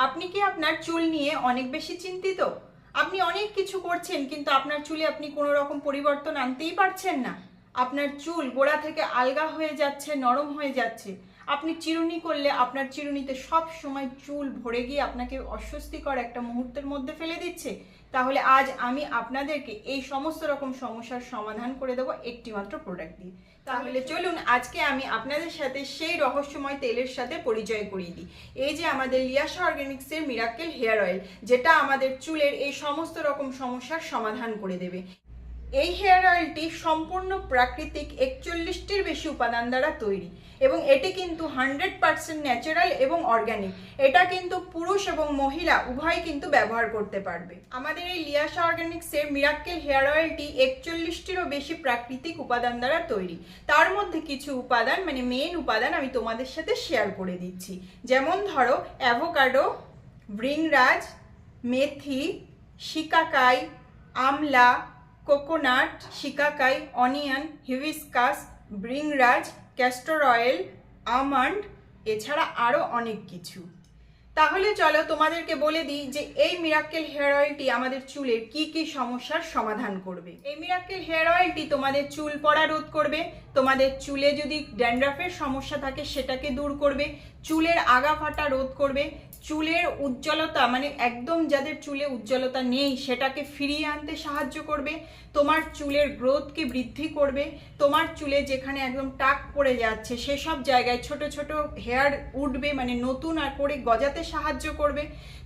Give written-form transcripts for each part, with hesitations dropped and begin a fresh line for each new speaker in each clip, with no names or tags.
আপনি কি আপনার চুল নিয়ে অনেক বেশি চিন্তিত? আপনি অনেক কিছু করছেন কিন্তু আপনার চুলে আপনি কোনো রকম পরিবর্তন আনতেই পারছেন না। আপনার চুল গোড়া থেকে আলগা হয়ে যাচ্ছে, নরম হয়ে যাচ্ছে। আপনি চিরুনি করলে আপনার চিরুনিতে সব সময় চুল ভরে গিয়ে আপনাকে অস্বস্তিকর একটা মুহূর্তের মধ্যে ফেলে দিচ্ছে। তাহলে আজ আমি আপনাদেরকে এই সমস্ত রকম সমস্যার সমাধান করে দেবো একটি মাত্র প্রোডাক্ট দিয়ে। তাহলে চলুন আজকে আমি আপনাদের সাথে সেই রহস্যময় তেলের সাথে পরিচয় করিয়ে দিই। এই যে আমাদের লিয়াশা অর্গানিক্সের মিরাকেল হেয়ার অয়েল, যেটা আমাদের চুলের এই সমস্ত রকম সমস্যার সমাধান করে দেবে। এই হেয়ার অয়েলটি সম্পূর্ণ প্রাকৃতিক 41টির বেশি উপাদান দ্বারা তৈরি এবং এটি কিন্তু 100% ন্যাচারাল এবং অর্গ্যানিক। এটা কিন্তু পুরুষ এবং মহিলা উভয় কিন্তু ব্যবহার করতে পারবে। আমাদের এই লিয়াশা অর্গানিক্সের মিরাকেল হেয়ার অয়েলটি 41টিরও বেশি প্রাকৃতিক উপাদান দ্বারা তৈরি। তার মধ্যে কিছু উপাদান মেন উপাদান আমি তোমাদের সাথে শেয়ার করে দিচ্ছি। যেমন ধরো avocado, ভৃংরাজ, methi, shikakai, amla, coconut, shikakai, onion, hibiscus, bhringraj, castor oil, almond, এছাড়া আরও অনেক কিছু। তাহলে চলো তোমাদেরকে বলে দিই যে এই মিরাকেল হেয়ার অয়েলটি আমাদের চুলের কি কি সমস্যার সমাধান করবে। এই মিরাকেল হেয়ার অয়েলটি তোমাদের চুল পড়া রোধ করবে, তোমাদের চুলে যদি ড্যান্ড্রাফের সমস্যা থাকে সেটাকে দূর করবে, চুলের আগা ফাটা রোধ করবে, চুলের উজ্জ্বলতা একদম যাদের চুলে উজ্জ্বলতা নেই সেটাকে ফিরিয়ে আনতে সাহায্য করবে, তোমার চুলের গ্রোথকে বৃদ্ধি করবে, তোমার চুলে যেখানে একদম টাক পড়ে যাচ্ছে সেসব জায়গায় ছোট ছোট হেয়ার উঠবে, নতুন আর করে গজাতে সাহায্য করবে।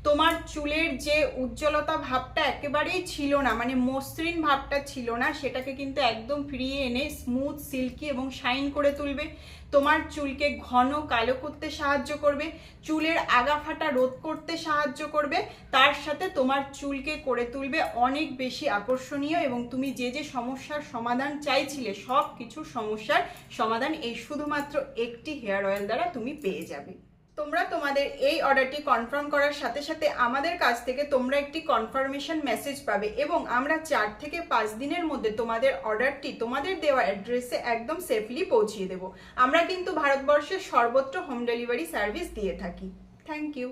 তোমার চুলের যে উজ্জ্বলতা ভাবটা একেবারেই ছিল না, মসৃণ ভাবটা ছিল না, সেটাকে কিন্তু একদম ফিরিয়ে এনে স্মুথ, সিল্কি এবং শাইন করে তুলবে। তোমার চুলকে ঘন কালো করতে সাহায্য করবে, চুলের আগা ফাটা রোধ করতে সাহায্য করবে, তার সাথে তোমার চুলকে করে তুলবে অনেক বেশি আকর্ষণীয় এবং তুমি যে যে সমস্যার সমাধান চাইছিলে সব কিছু সমস্যার সমাধান এই শুধুমাত্র একটি হেয়ার অয়েল দ্বারা তুমি পেয়ে যাবে। তোমরা তোমাদের এই অর্ডারটি কনফার্ম করার সাথে সাথে আমাদের কাছ থেকে তোমরা একটি কনফার্মেশন মেসেজ পাবে এবং আমরা 4 থেকে 5 দিনের মধ্যে তোমাদের অর্ডারটি তোমাদের দেওয়া অ্যাড্রেসে একদম সেফলি পৌঁছিয়ে দেব। আমরা কিন্তু ভারতবর্ষের সর্বত্র হোম ডেলিভারি সার্ভিস দিয়ে থাকি। Thank you.